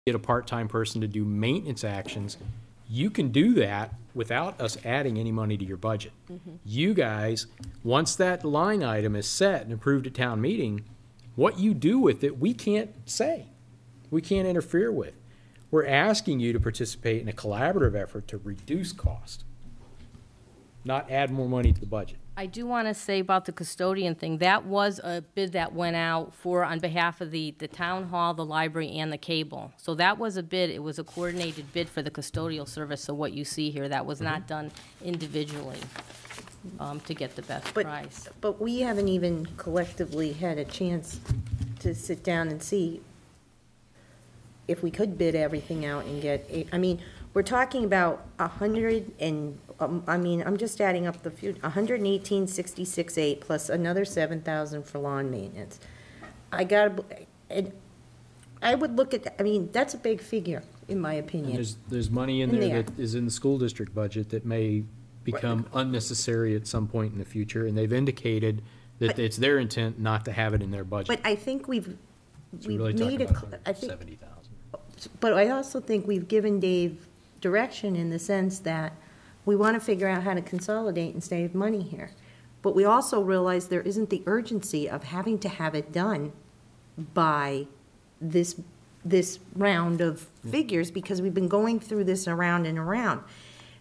get a part-time person to do maintenance actions, you can do that without us adding any money to your budget. You guys, once that line item is set and approved at town meeting, what you do with it, we can't say. We can't interfere with. We're asking you to participate in a collaborative effort to reduce cost, not add more money to the budget. I do want to say about the custodian thing, that was a bid that went out for, on behalf of the town hall, the library, and the cable. So that was a bid, it was a coordinated bid for the custodial service, so what you see here, that was not done individually to get the best price. But we haven't even collectively had a chance to sit down and see if we could bid everything out and get, I mean, we're talking about 100 and, I mean, I'm just adding up the few, 118,668 plus another 7,000 for lawn maintenance. I would look at, I mean, that's a big figure, in my opinion. And there's money in there that is in the school district budget that may become unnecessary at some point in the future, and they've indicated that it's their intent not to have it in their budget. But I think we've really made it, I think, 70,000. but I also think we've given Dave direction in the sense that we want to figure out how to consolidate and save money here. But we also realize there isn't the urgency of having to have it done by this round of figures, because we've been going through this around and around.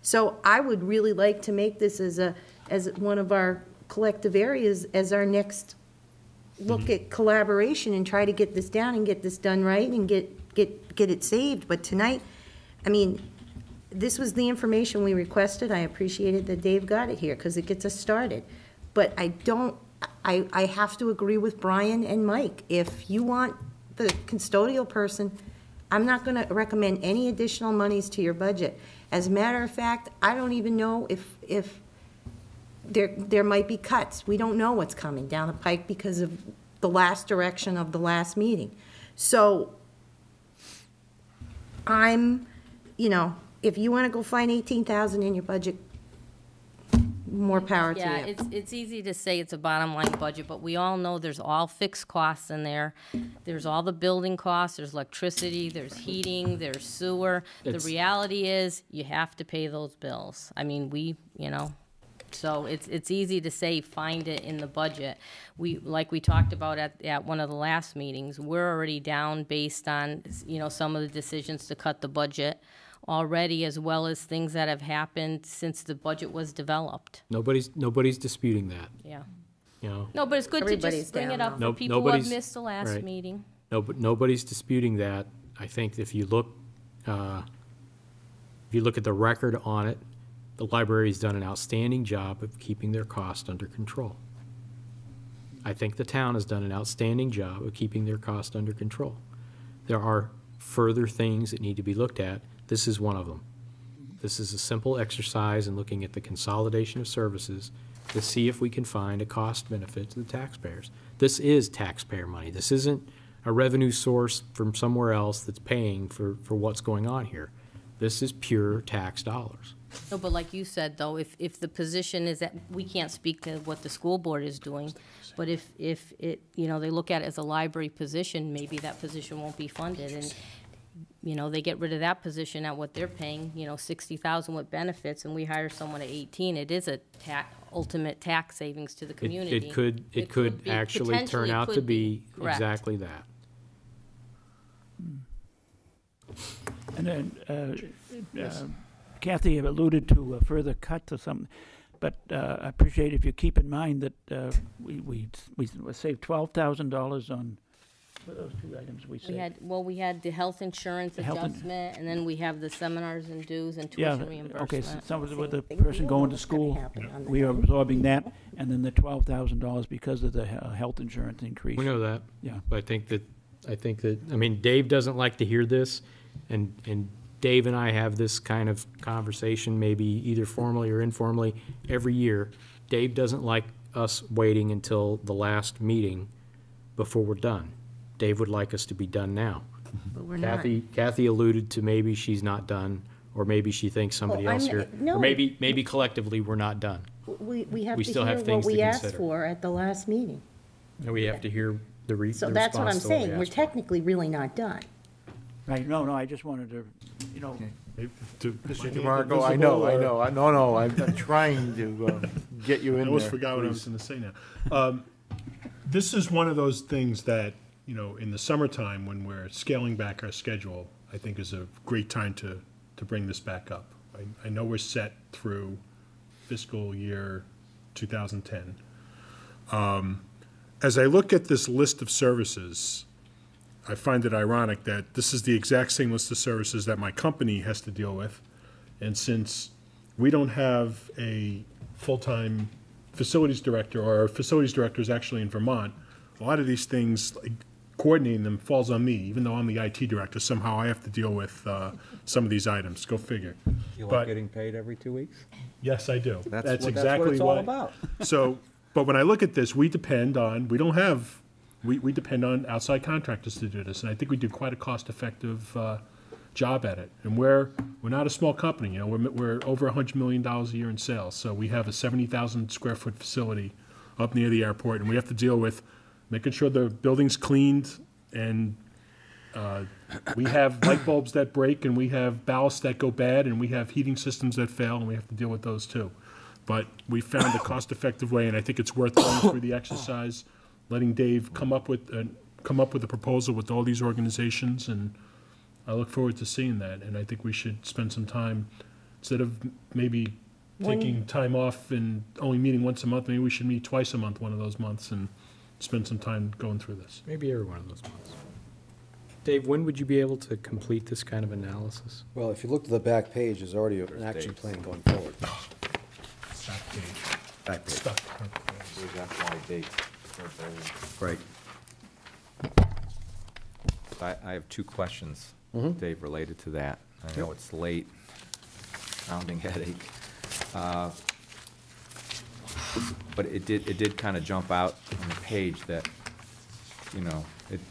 So I would really like to make this as one of our collective areas as our next look at collaboration and try to get this down and get this done right and get it saved. But tonight, I mean, this was the information we requested. I appreciated that Dave got it here because it gets us started. But I have to agree with Brian and Mike. If you want the custodial person, I'm not going to recommend any additional monies to your budget. As a matter of fact, I don't even know if there might be cuts. We don't know what's coming down the pike because of the last direction of the last meeting. So you know, if you want to go find 18,000 in your budget, more power to you. Yeah, it's easy to say it's a bottom line budget, but we all know there's all fixed costs in there. There's all the building costs, there's electricity, there's heating, there's sewer. The reality is you have to pay those bills. I mean, you know, so it's easy to say find it in the budget. Like we talked about at one of the last meetings, we're already down based on, you know, some of the decisions to cut the budget already, as well as things that have happened since the budget was developed. Nobody's disputing that. Yeah. You know. No, but it's good to just bring it up for people who have missed the last meeting. No, but nobody's disputing that. I think if you look at the record on it, the library's done an outstanding job of keeping their cost under control. I think the town has done an outstanding job of keeping their cost under control. There are further things that need to be looked at. This is one of them. This is a simple exercise in looking at the consolidation of services to see if we can find a cost benefit to the taxpayers. This is taxpayer money. This isn't a revenue source from somewhere else that's paying for what's going on here. This is pure tax dollars. No, but like you said, though, if the position is that, we can't speak to what the school board is doing, but if it, you know, they look at it as a library position, maybe that position won't be funded, and you know, they get rid of that position at what they're paying, you know, 60,000 with benefits, and we hire someone at 18. It is a ultimate tax savings to the community. It could actually turn out to be exactly that. And then Kathy alluded to a further cut to something, but I appreciate if you keep in mind that we saved $12,000 on those two items we saved. We had the health insurance adjustment, and then we have the seminars and dues and tuition reimbursement. Okay, so some of with the person going to school, we are absorbing that, and then the $12,000 because of the health insurance increase. We know that. Yeah. But I think that, I mean, Dave doesn't like to hear this, and Dave and I have this kind of conversation, maybe either formally or informally, every year. Dave doesn't like us waiting until the last meeting before we're done. Dave would like us to be done now. But we're not. Kathy alluded to maybe she's not done, or maybe she thinks somebody else here, or maybe collectively we're not done. We have to still hear have things what to we asked consider. for at the last meeting. And we have to hear the response. So that's what I'm saying. We're asked for. technically really not done. Right, no, I just wanted to, you know, Mr. DeMarco, I know, I'm trying to get you in I there. almost forgot what I was going to say now. This is one of those things that, in the summertime, when we're scaling back our schedule, I think is a great time to bring this back up. I know we're set through fiscal year 2010. As I look at this list of services, I find it ironic that this is the exact same list of services that my company has to deal with. And since we don't have a full-time facilities director, or our facilities director is actually in Vermont, a lot of these things, like coordinating them, falls on me. Even though I'm the IT director, somehow I have to deal with some of these items. Go figure. You But- like getting paid every 2 weeks? Yes, I do. That's what exactly it's all why- about. So, but when I look at this, we depend on outside contractors to do this, and I think we do quite a cost-effective job at it. And we're not a small company, we're over $100 million a year in sales. So we have a 70,000 square foot facility up near the airport, and we have to deal with making sure the building's cleaned, and we have light bulbs that break, and we have ballasts that go bad, and we have heating systems that fail, and we have to deal with those too. But we found a cost-effective way, and I think it's worth going through the exercise, letting Dave come up with a proposal with all these organizations, and I look forward to seeing that. And I think we should spend some time, instead of maybe taking time off and only meeting once a month, maybe we should meet twice a month one of those months and spend some time going through this. Maybe every one of those months. Dave, when would you be able to complete this kind of analysis? Well, if you look to the back page, there's already an action plan going forward. Back page. Back page. Stuck. Where's FY date? Right. I have 2 questions, Dave, related to that. I know it's late, rounding headache. But it did kind of jump out on the page that,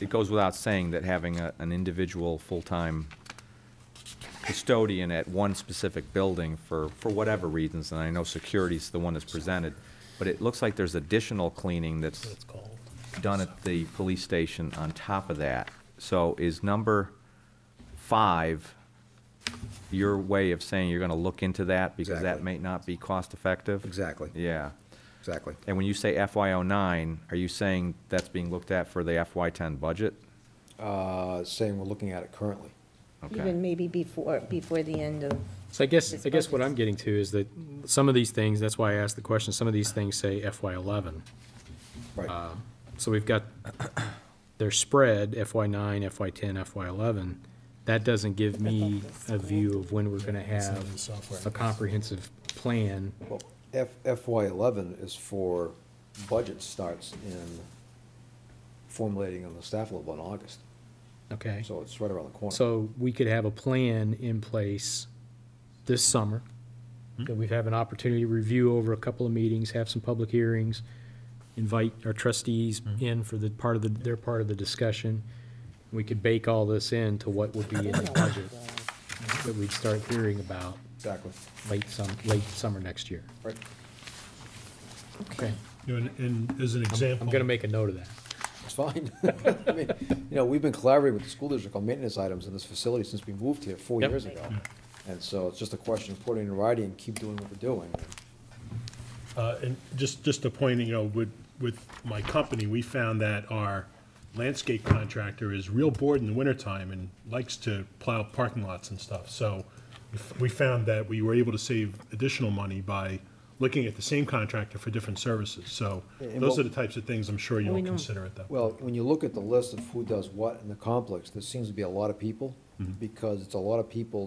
it goes without saying that having an individual full-time custodian at one specific building for whatever reasons, and I know security's the one that's presented, but it looks like there's additional cleaning that's done at the police station on top of that. So is number 5 your way of saying you're going to look into that because that Exactly. may not be cost-effective? Exactly, Yeah. exactly. And when you say FY09, are you saying that's being looked at for the FY10 budget? Saying we're looking at it currently. Okay. Even maybe before the end of, So I guess This what I'm budget's- getting to is that some of these things, that's why I asked the question, some of these things say FY11. Right. So we've got their spread, FY9, FY10, FY11. That doesn't give me a view of when we're gonna have a comprehensive plan. Well, FY11 is for budget starts in formulating on the staff level in August. Okay? So it's right around the corner. So we could have a plan in place this summer, that we have an opportunity to review over a couple of meetings, have some public hearings, invite our trustees in for their part of the discussion. We could bake all this into what would be in the budget that we'd start hearing about Exactly. late summer next year. Right. Okay. And as an example. I'm gonna make a note of that. It's fine. I mean, we've been collaborating with the school district on maintenance items in this facility since we moved here 4 Yep. years ago. And so it's just a question of putting it in writing and keep doing what we're doing. And just a point, with my company, we found that our landscape contractor is real bored in the wintertime and likes to plow parking lots and stuff. So we found that we were able to save additional money by looking at the same contractor for different services. So And those what- are the types of things I'm sure you'll consider at that. Well, when you look at the list of who does what in the complex, there seems to be a lot of people, because it's a lot of people's